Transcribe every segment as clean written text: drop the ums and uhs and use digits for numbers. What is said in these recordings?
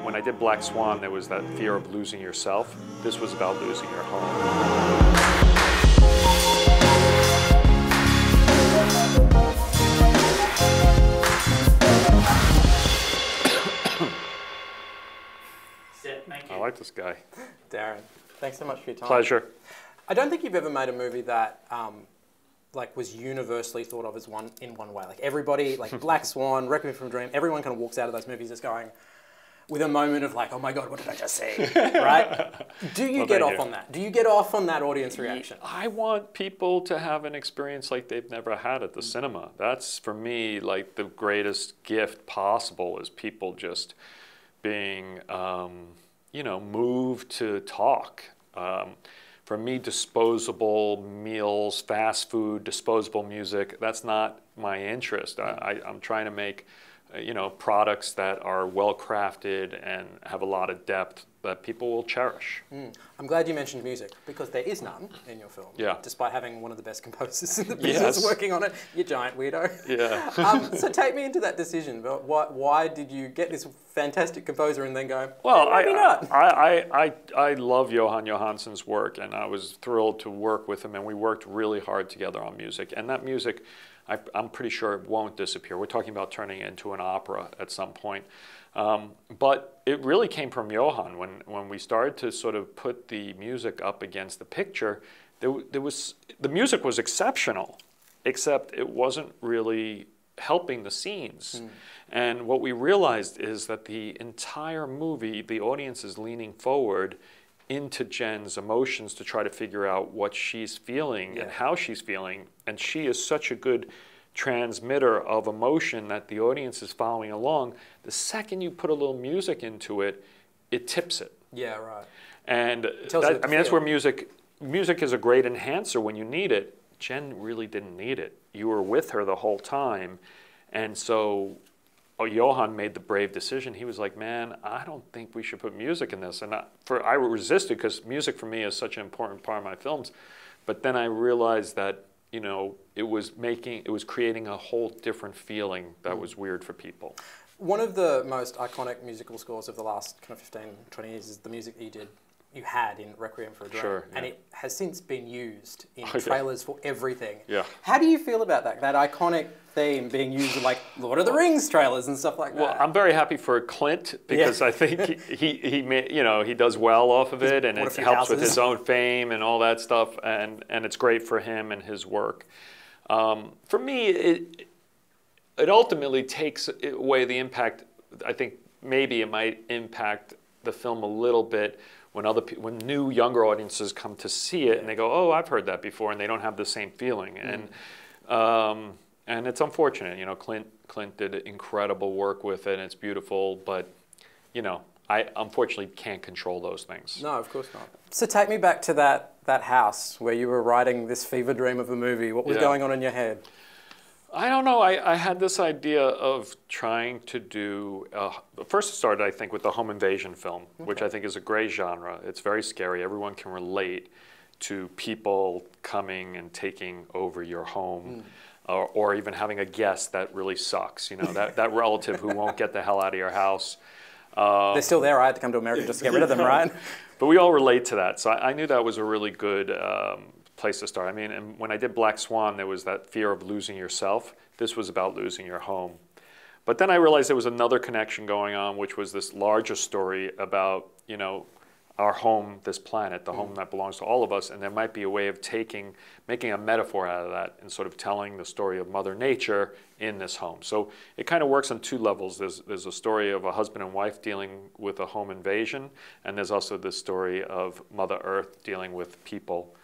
when I did Black Swan, there was that fear of losing yourself. This was about losing your home. Thank you. I like this guy. Darren, thanks so much for your time. Pleasure. I don't think you've ever made a movie that like was universally thought of as in one way. Like everybody, like Black Swan, Requiem for a Dream, everyone kind of walks out of those movies just going with a moment of like, oh my God, what did I just see? Right? Do you get off on that? Do you get off on that audience reaction? I want people to have an experience like they've never had at the cinema. That's, for me, like the greatest gift possible is people just being, you know, moved to talk. For me, disposable meals, fast food, disposable music, that's not my interest. I'm trying to make, you know, products that are well crafted and have a lot of depth that people will cherish. I'm glad you mentioned music, because there is none in your film. Yeah. Despite having one of the best composers in the business working on it, you giant weirdo. Yeah. So take me into that decision. Why did you get this fantastic composer and then go, well, maybe not? I love Jóhann Jóhannsson's work, and I was thrilled to work with him, and we worked really hard together on music. And that music, I'm pretty sure it won't disappear. We're talking about turning it into an opera at some point. But it really came from Jóhann. When we started to sort of put the music up against the picture, the music was exceptional, except it wasn't really helping the scenes. And what we realized is that the entire movie, the audience is leaning forward into Jen's emotions to try to figure out what she's feeling and how she's feeling. And she is such a good transmitter of emotion that the audience is following along. The second you put a little music into it, it tips it. Yeah, right. And that, I mean, that's where music is a great enhancer when you need it. Jen really didn't need it. You were with her the whole time. And so Jóhann made the brave decision. He was like, man, I don't think we should put music in this. And I resisted, because music for me is such an important part of my films. But then I realized that, you know, it was creating a whole different feeling that was weird for people. One of the most iconic musical scores of the last kind of 15, 20 years is the music you had in Requiem for a Dream. Sure, and it has since been used in trailers for everything. Yeah. How do you feel about that iconic theme being used in like Lord of the Rings trailers and stuff like that? Well, I'm very happy for Clint, because I think he does well off of it, and it helps with his own fame and all that stuff, and it's great for him and his work. For me, it ultimately takes away the impact. I think maybe it might impact the film a little bit when new younger audiences come to see it and they go, oh, I've heard that before, and they don't have the same feeling. And it's unfortunate. You know, Clint did incredible work with it, and it's beautiful, but you know, I unfortunately can't control those things. No, of course not. So take me back to that house where you were writing this fever dream of a movie. What was going on in your head? I don't know. I had this idea of trying to do, first it started, I think, with the home invasion film, which I think is a great genre. It's very scary. Everyone can relate to people coming and taking over your home, or even having a guest that really sucks. You know, that relative who won't get the hell out of your house. They're still there. I had to come to America just to get rid of them, right? But we all relate to that. So I knew that was a really good place to start. I mean, and when I did Black Swan, there was that fear of losing yourself. This was about losing your home. But then I realized there was another connection going on, which was this larger story about, you know, our home, this planet, the home that belongs to all of us, and there might be a way of making a metaphor out of that and sort of telling the story of Mother Nature in this home. So it kind of works on two levels. There's a story of a husband and wife dealing with a home invasion, and there's also this story of Mother Earth dealing with people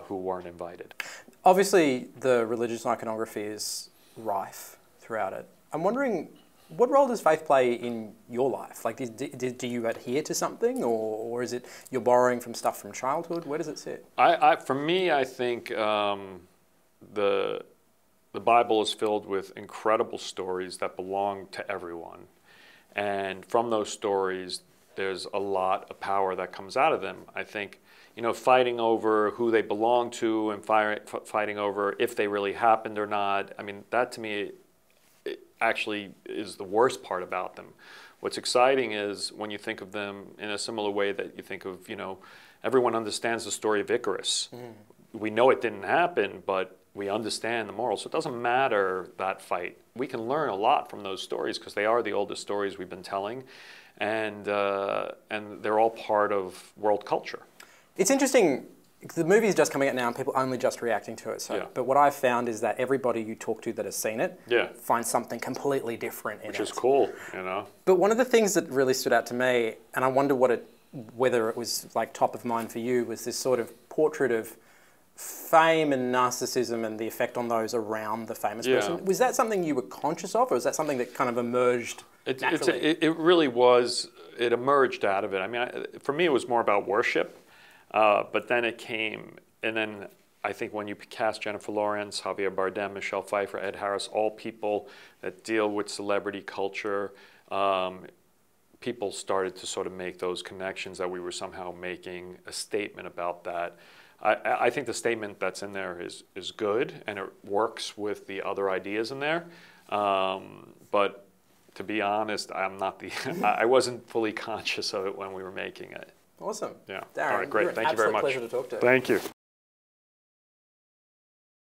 who weren't invited. Obviously, the religious iconography is rife throughout it. I'm wondering, what role does faith play in your life? Like, do you adhere to something, or is it you're borrowing from stuff from childhood? Where does it sit? For me, I think the Bible is filled with incredible stories that belong to everyone. And from those stories, there's a lot of power that comes out of them. I think, you know, fighting over who they belong to and fighting over if they really happened or not, I mean, that to me actually is the worst part about them. What's exciting is when you think of them in a similar way that you think of, everyone understands the story of Icarus. We know it didn't happen, but we understand the moral. So it doesn't matter that fight. We can learn a lot from those stories because they are the oldest stories we've been telling, and they're all part of world culture. It's interesting. The movie is just coming out now and people are only just reacting to it. So, Yeah. But what I've found is that everybody you talk to that has seen it Yeah. finds something completely different in it. Which is cool, But one of the things that really stood out to me, and I wonder whether it was like top of mind for you, was this sort of portrait of fame and narcissism and the effect on those around the famous Yeah. person. Was that something you were conscious of, or was that something that kind of emerged naturally? It really was. It emerged out of it. I mean, for me, it was more about worship, but then it came, and then I think when you cast Jennifer Lawrence, Javier Bardem, Michelle Pfeiffer, Ed Harris, all people that deal with celebrity culture, people started to sort of make those connections that we were somehow making a statement about that. I think the statement that's in there is good, and it works with the other ideas in there. But to be honest, I wasn't fully conscious of it when we were making it. Awesome. Yeah. Darren, All right, great. you're an Thank you very absolute much. pleasure to talk to. Thank you.